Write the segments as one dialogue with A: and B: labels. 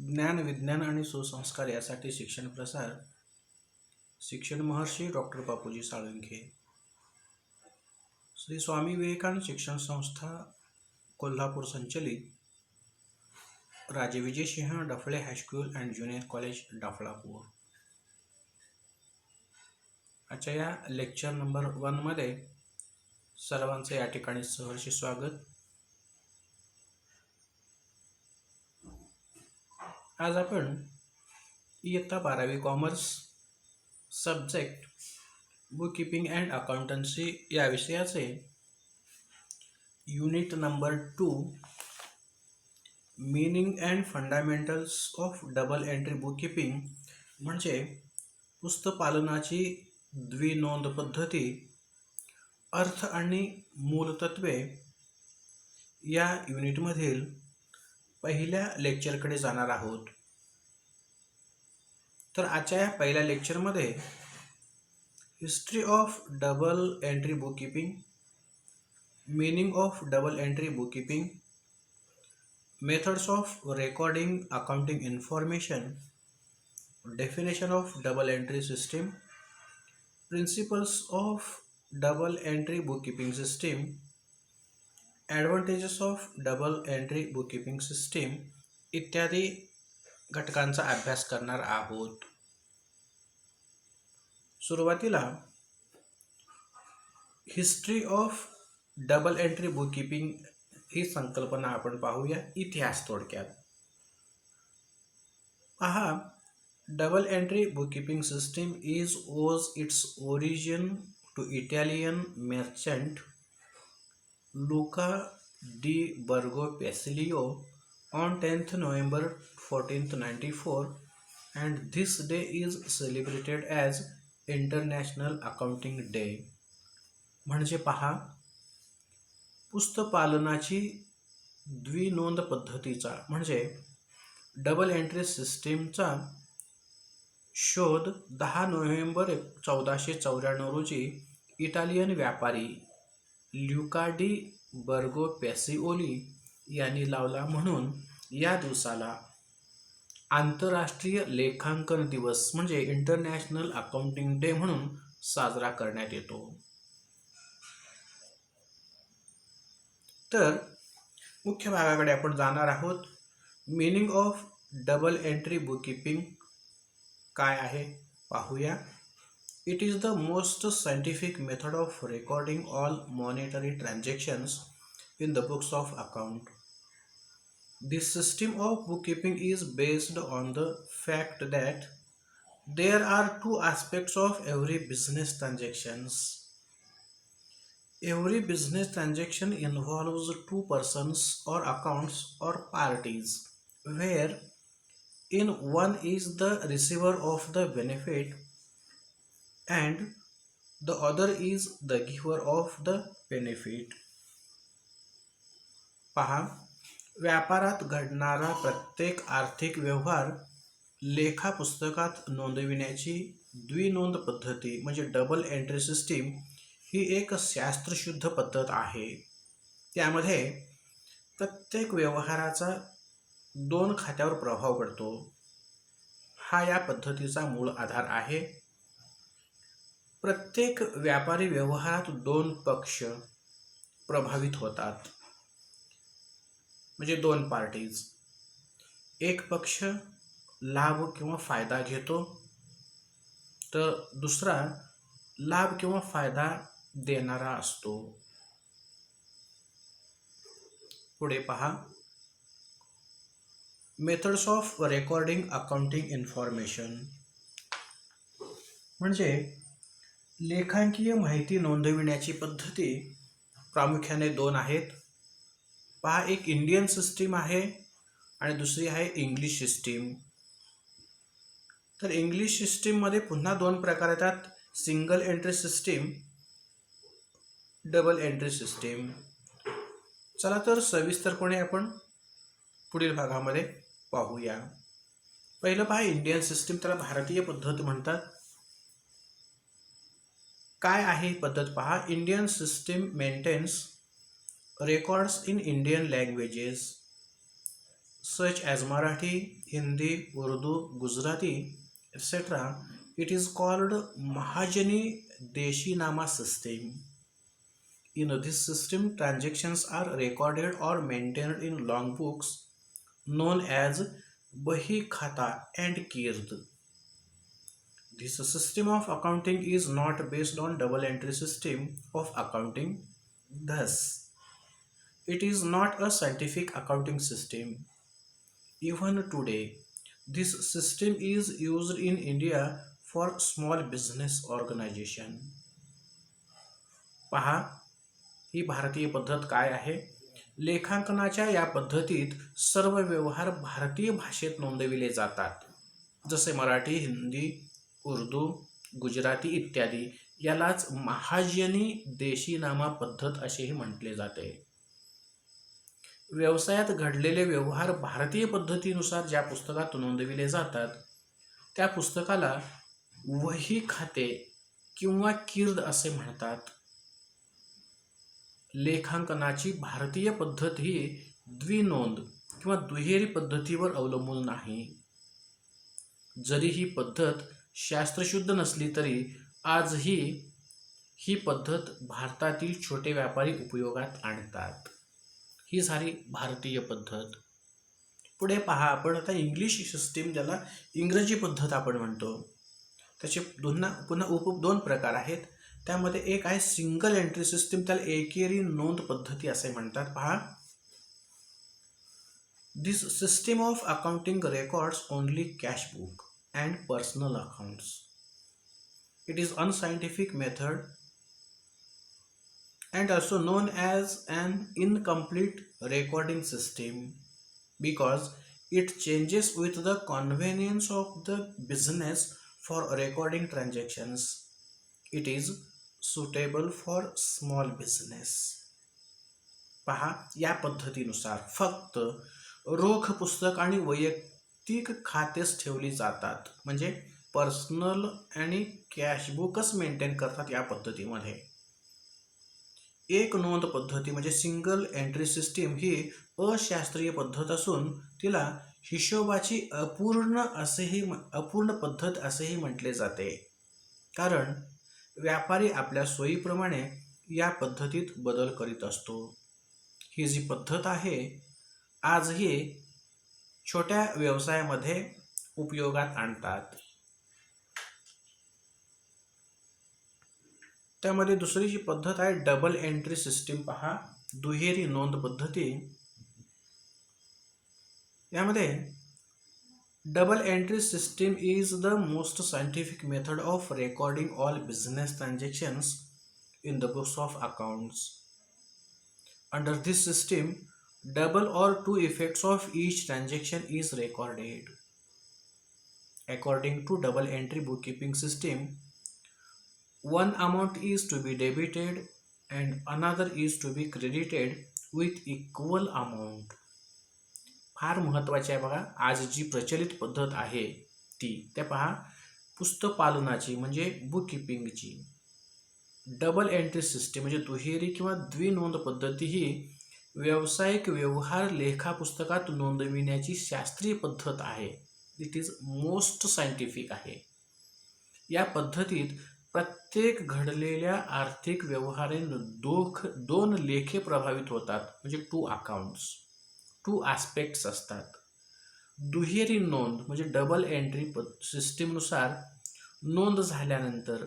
A: ज्ञान, विज्ञान आणि सुसंस्कार यासाठी शिक्षण प्रसार शिक्षण महर्षी डॉक्टर बापूजी साळुंखे, श्री स्वामी विवेकानंद शिक्षण संस्था कोल्हापूर संचलित Raje Vijaysinh Daphale high school and junior college Daphalapur. आजच्या या लेक्चर नंबर 1 मध्ये सर्वांचे या ठिकाणी सहर्ष स्वागत. आज आपण इयत्ता 12वी commerce subject book keeping and accountancy या विषयाचे unit number 2 meaning and fundamentals of double entry book keeping म्हणजे पुस्तपालनाची द्विनोंद पद्धती, अर्थ आणि मूलतत्वे या युनिटमधील पहिल्या लेक्चरकडे जाणार आहोत. तर आजच्या या पहिल्या लेक्चरमध्ये history of double entry book keeping, meaning of double entry book keeping, methods of recording accounting information, definition of double entry system, principles of double entry bookkeeping system, advantages of double entry bookkeeping system इत्यादी घटकांचा अभ्यास करणार आहोत. सुरुवातीला history of double entry bookkeeping ही संकल्पना आपण पाहूया. इतिहास थोडक्यात पहा. Double entry bookkeeping system owes its origin to Italian merchant Luca di Borgo Pesilio on 10th November 1494, and this day is celebrated as International Accounting Day. म्हणजे पहा, पुस्तपालनाची द्विनोंद पद्धतीचा म्हणजे डबल एंट्री सिस्टीमचा शोध 10 नोव्हेंबर 1494 रोजी इटालियन व्यापारी ल्युका डी बर्गो पॅसिओली यांनी लावला, म्हणून या दिवसाला आंतरराष्ट्रीय लेखांकन दिवस म्हणजे इंटरनॅशनल अकाउंटिंग डे म्हणून साजरा करण्यात येतो. तर मुख्य भागाकडे आपण जाणार आहोत. Meaning of double entry bookkeeping काय आहे पाहूया. It is the most scientific method of recording all monetary transactions in the books of account. This system of bookkeeping is based on the fact that there are two aspects of every business transactions. Every business transaction involves two persons or accounts or parties, where in one is the receiver of the benefit and the other is the giver of the benefit. पहा, व्यापारात घडणारा प्रत्येक आर्थिक व्यवहार लेखा पुस्तकात नोंदविण्याची द्विनोंद पद्धती म्हणजे double entry system ही एक शास्त्रशुद्ध पद्धत आहे. त्यामध्ये प्रत्येक व्यवहाराचा 2 खात्यावर प्रभाव पडतो. हा या पद्धतीचा मूळ आधार आहे. प्रत्येक व्यापारी व्यवहारात 2 पक्ष प्रभावित होतात म्हणजे 2 पार्टीज. एक पक्ष लाभ किंवा फायदा घेतो तर दुसरा लाभ किंवा फायदा देणारा असतो. पुढे पहा. Methods of recording accounting information म्हणजे लेखांकीय माहिती नोंदविण्याची पद्धती प्रामुख्याने 2 आहेत. पहा, एक इंडियन सिस्टीम आहे आणि दुसरी आहे इंग्लिश सिस्टीम. तर इंग्लिश सिस्टीममध्ये पुन्हा 2 प्रकार येतात, single entry system, double entry system. चला तर सविस्तरपणे आपण पुढील भागामध्ये पाहूया. पहिलं पहा, इंडियन सिस्टीम, त्याला भारतीय पद्धत म्हणतात. काय आहे पद्धत पहा. Indian system maintains records in Indian languages such as Marathi, Hindi, Urdu, Gujarati, etc. It is called Mahajani Deshinama system. In this system, transactions are recorded or maintained in long books known as Bahi Khata and Kird. This system of accounting is not based on double entry system of accounting. Thus, it is not a scientific accounting system. Even today, this system is used in India for small business organization. पहा, ही भारतीय पद्धत काय आहे? लेखांकनाच्या या पद्धतीत सर्व व्यवहार भारतीय भाषेत नोंदविले जातात. जसे मराठी, हिंदी, उर्दू, गुजराती इत्यादी. यालाच महाजनी देशीनामा पद्धत असेही म्हटले जाते. व्यवसायात घडलेले व्यवहार भारतीय पद्धतीनुसार ज्या पुस्तकात नोंदविले जातात त्या पुस्तकाला वही खाते किंवा कीर्द असे म्हणतात. लेखांकनाची भारतीय पद्धत ही द्विनोंद किंवा दुहेरी पद्धतीवर अवलंबून नाही. जरी ही पद्धत शास्त्रशुद्ध नसली तरी आजही ही पद्धत भारतातील छोटे व्यापारी उपयोगात आणतात. ही झाली भारतीय पद्धत. पुढे पहा, आपण आता इंग्लिश सिस्टीम, ज्याला इंग्रजी पद्धत आपण म्हणतो, त्याचे पुन्हा दोन प्रकार आहेत. त्यामध्ये एक आहे सिंगल एंट्री सिस्टीम, त्याला एकेरी नोंद पद्धती असे म्हणतात. पहा, this system of accounting records only cash book and personal accounts. It is unscientific method and also known as an incomplete recording system because it changes with the convenience of the business for recording transactions. It is suitable for small business. पहा, या पद्धतीनुसार फक्त रोख पुस्तक आणि वैयक्तिक खातेच ठेवली जातात. म्हणजे पर्सनल आणि कॅश बुकच मेंटेन करतात या पद्धतीमध्ये. एक नोंद पद्धती म्हणजे सिंगल एंट्री सिस्टीम ही अशास्त्रीय पद्धत असून तिला हिशोबाची अपूर्ण पद्धत असेही म्हटले जाते. कारण व्यापारी आपल्या सोयीप्रमाणे या पद्धतीत बदल करीत असतो. ही जी पद्धत आहे आजही छोट्या व्यवसायामध्ये उपयोगात आणतात. त्यामध्ये दुसरी जी पद्धत आहे डबल एंट्री सिस्टीम. पहा, दुहेरी नोंद पद्धती. यामध्ये double entry system is the most scientific method of recording all business transactions in the books of accounts. Under this system double or two effects of each transaction is recorded. According to double entry bookkeeping system, one amount is to be debited and another is to be credited with equal amount. फार महत्त्वाचे आहे बघा, आज जी प्रचलित पद्धत आहे ती. ते पहा, पुस्तपालनाची म्हणजे बुककीपिंगची डबल एंट्री सिस्टीम म्हणजे दुहेरी किंवा द्विनोंद पद्धती ही व्यावसायिक व्यवहार लेखापुस्तकात नोंदविण्याची शास्त्रीय पद्धत आहे. इट इज मोस्ट सायंटिफिक आहे. या पद्धतीत प्रत्येक घडलेल्या आर्थिक व्यवहाराने दोन लेखे प्रभावित होतात. म्हणजे टू अकाउंट्स, टू ॲस्पेक्ट्स असतात. दुहेरी नोंद म्हणजे डबल एंट्री सिस्टीमनुसार नोंद झाल्यानंतर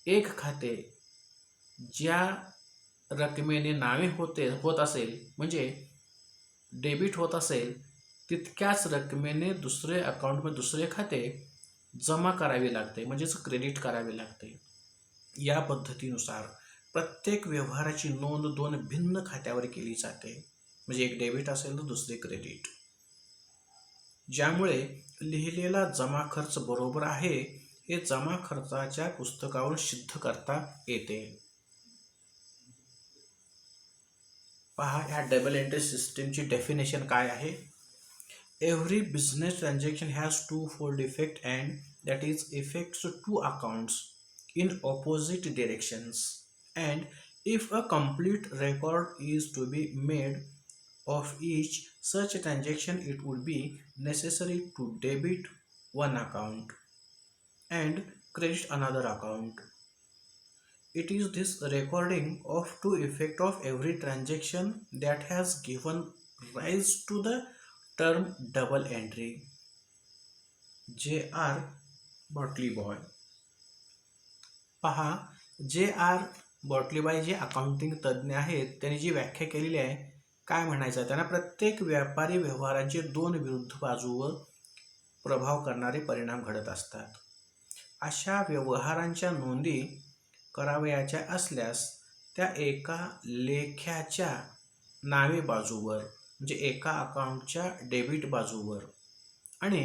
A: एक खाते ज्या रकमेने नावे होत असेल म्हणजे डेबिट होत असेल तितक्याच रकमेने दुसरे अकाउंटमध्ये दुसरे खाते जमा करावे लागते, म्हणजेच क्रेडिट करावे लागते. या पद्धतीनुसार प्रत्येक व्यवहाराची नोंद दोन भिन्न खात्यावर केली जाते. म्हणजे एक डेबिट असेल तर दुसरे क्रेडिट. ज्यामुळे लिहिलेला जमा खर्च बरोबर आहे हे जमा खर्चाच्या पुस्तकावर सिद्ध करता येते. पहा, ह्या डबल एंट्री सिस्टीमची डेफिनेशन काय आहे. Every business transaction has two fold effect and that is affects two accounts in opposite directions and if a complete record is to be made of each such a transaction it would be necessary to debit one account and credit another account. It is this recording of two effect of every transaction that has given rise to the term double entry. J.R. Batliboi. पहा, J.R. बॉटली boy जे accounting तज्ज्ञ आहेत त्यांनी जी व्याख्या केलेली आहे, काय म्हणायचं त्यांना, प्रत्येक व्यापारी व्यवहाराचे दोन विरुद्ध बाजूवर प्रभाव करणारे परिणाम घडत असतात. अशा व्यवहारांच्या नोंदी करावयाच्या असल्यास त्या एका लेख्याच्या नावे बाजूवर म्हणजे एका अकाउंटच्या डेबिट बाजूवर आणि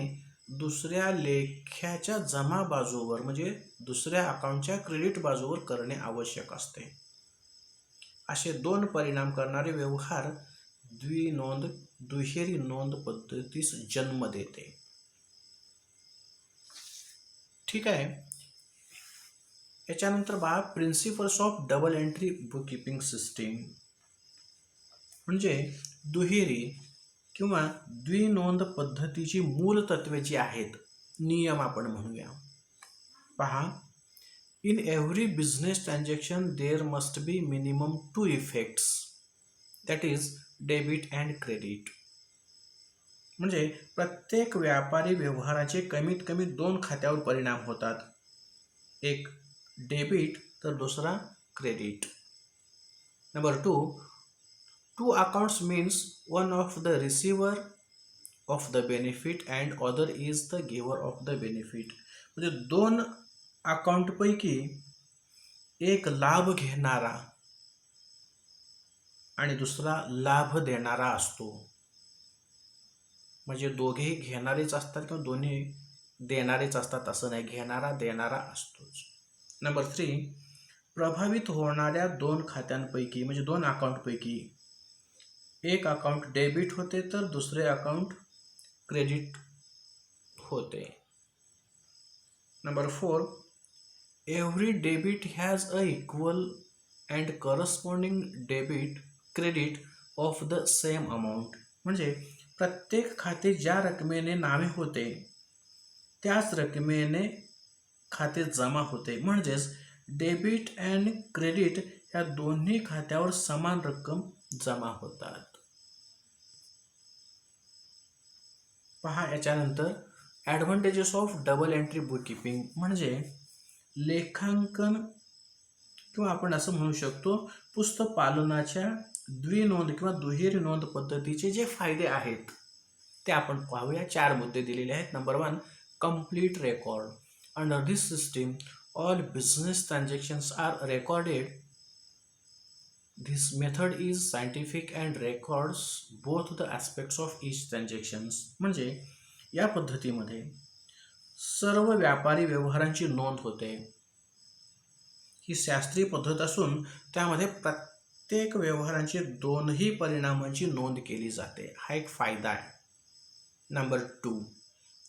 A: दुसऱ्या लेख्याच्या जमा बाजूवर म्हणजे दुसऱ्या अकाउंटच्या क्रेडिट बाजूवर करणे आवश्यक असते. असे दोन परिणाम करणारे व्यवहार दुहेरी नोंद पद्धतीस जन्म देते. ठीक आहे. याच्यानंतर बघा, principles of double entry book keeping system म्हणजे दुहेरी किंवा द्विनोंद पद्धतीची मूल तत्वे जी आहेत, नियम आपण म्हणूया. पहा, in every business transaction there must be minimum two effects, that is debit and credit. म्हणजे प्रत्येक व्यापारी व्यवहाराचे कमीत कमी दोन खात्यावर परिणाम होतात, एक डेबिट तर दुसरा credit. Number two accounts means one of the receiver of the benefit and other is the giver of the benefit. म्हणजे दोन अकाउंटपैकी एक लाभ घेणारा आणि दुसरा लाभ देणारा असतो. म्हणजे दोघेही घेणारेच असतात किंवा दोन्ही देणारेच असतात असं नाही, घेणारा देणारा असतोच. नंबर 3, प्रभावित होणाऱ्या दोन खात्यांपैकी म्हणजे दोन अकाउंटपैकी एक अकाउंट डेबिट होते तर दुसरे अकाउंट क्रेडिट होते. Number 4, every debit has a equal and corresponding debit credit of the same amount. म्हणजे प्रत्येक खाते ज्या रकमेने नावे होते त्याच रकमेने खाते जमा होते. म्हणजेच डेबिट अँड क्रेडिट या दोन्ही खात्यावर समान रक्कम जमा होतात. पहा, याच्यानंतर advantages of double entry book keeping म्हणजे लेखांकन किंवा आपण असं म्हणू शकतो पुस्तक पालनाच्या द्विनोंद किंवा दुहेरी नोंद पद्धतीचे जे फायदे आहेत ते आपण पाहूया. 4 मुद्दे दिलेले आहेत. Number 1, complete record. Under this system all business transactions are recorded. This method is scientific and records both the aspects of each transactions. म्हणजे या पद्धतीमध्ये सर्व व्यापारी व्यवहारांची नोंद होते. ही शास्त्रीय पद्धत असून त्यामध्ये प्रत्येक व्यवहारांची दोनही परिणामांची नोंद केली जाते. हा एक फायदा आहे. Number 2,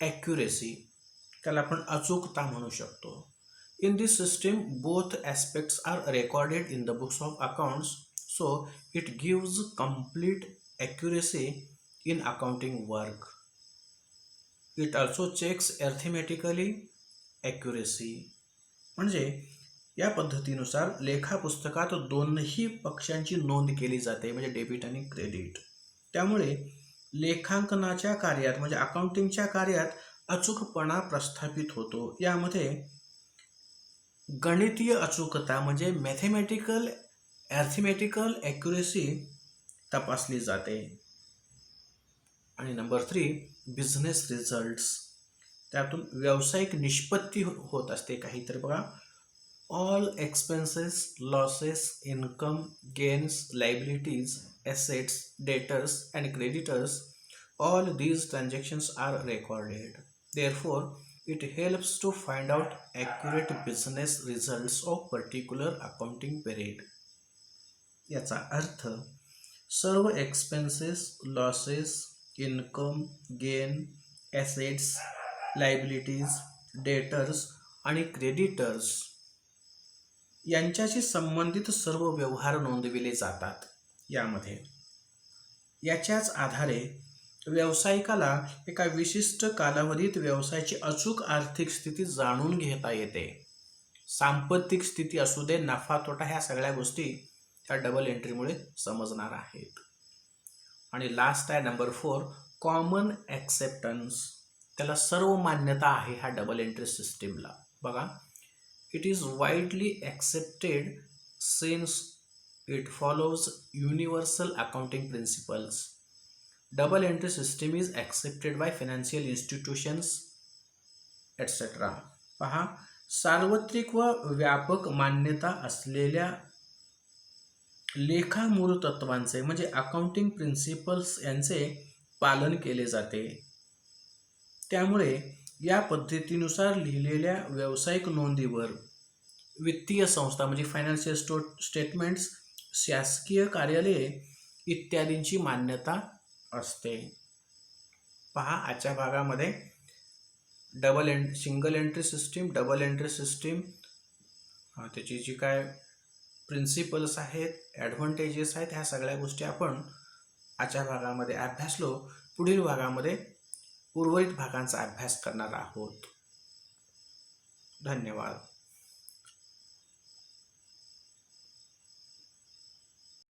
A: accuracy. त्याला आपण अचूकता म्हणू शकतो. In this system, both aspects are recorded in the books of accounts, so it gives complete accuracy in accounting work. It also checks arithmetically accuracy. म्हणजे या पद्धतीनुसार लेखा पुस्तकात दोनही पक्षांची नोंद केली जाते, म्हणजे डेबिट आणि क्रेडिट. त्यामुळे लेखांकनाच्या कार्यात म्हणजे अकाउंटिंगच्या कार्यात अचूकपणा प्रस्थापित होतो. यामध्ये गणितीय अचूकता म्हणजे मॅथमॅटिकल ॲर्थमॅटिकल ॲक्युरेसी तपासली जाते. आणि नंबर 3, बिझनेस रिझल्ट्स. त्यातून व्यावसायिक निष्पत्ती होत असते काहीतरी. बघा, all expenses, losses, income, gains, liabilities, assets, debtors and creditors, all these transactions are recorded. Therefore it helps to find out accurate business results of particular accounting period. याचा अर्थ सर्व expenses, losses, income, gain, assets, liabilities, debtors आणि creditors यांच्याशी संबंधित सर्व व्यवहार नोंदविले जातात. यामध्ये याच्याच आधारे व्यावसायिकाला एका विशिष्ट कालावधीत व्यवसायाची अचूक आर्थिक स्थिती जाणून घेता येते. सांपत्तिक स्थिती असू दे, नफा तोटा, ह्या सगळ्या गोष्टी त्या डबल एंट्रीमुळे समजणार आहेत. आणि लास्ट आहे नंबर 4, कॉमन ॲक्सेप्टन्स. त्याला सर्व मान्यता आहे ह्या डबल एंट्री सिस्टीमला. बघा, it is widely accepted since it follows universal accounting principles. Double entry system is accepted by financial institutions etcetera. पहा, सार्वत्रिक व व्यापक मान्यता असलेल्या लेखामूळ तत्वांचे म्हणजे अकाउंटिंग प्रिन्सिपल्स यांचे पालन केले जाते. त्यामुळे या पद्धतीनुसार लिहिलेल्या व्यावसायिक नोंदीवर वित्तीय संस्था म्हणजे फायनान्शियल स्टेटमेंट्स, शासकीय कार्यालये इत्यादींची मान्यता असते. पहा, आजच्या भागामध्ये single entry system, double entry system, त्याची जी काय प्रिन्सिपल्स आहेत, ॲडव्हान्टेजेस आहेत, ह्या सगळ्या गोष्टी आपण आजच्या भागामध्ये अभ्यासलो. पुढील भागामध्ये उर्वरित भागांचा अभ्यास करणार आहोत. धन्यवाद.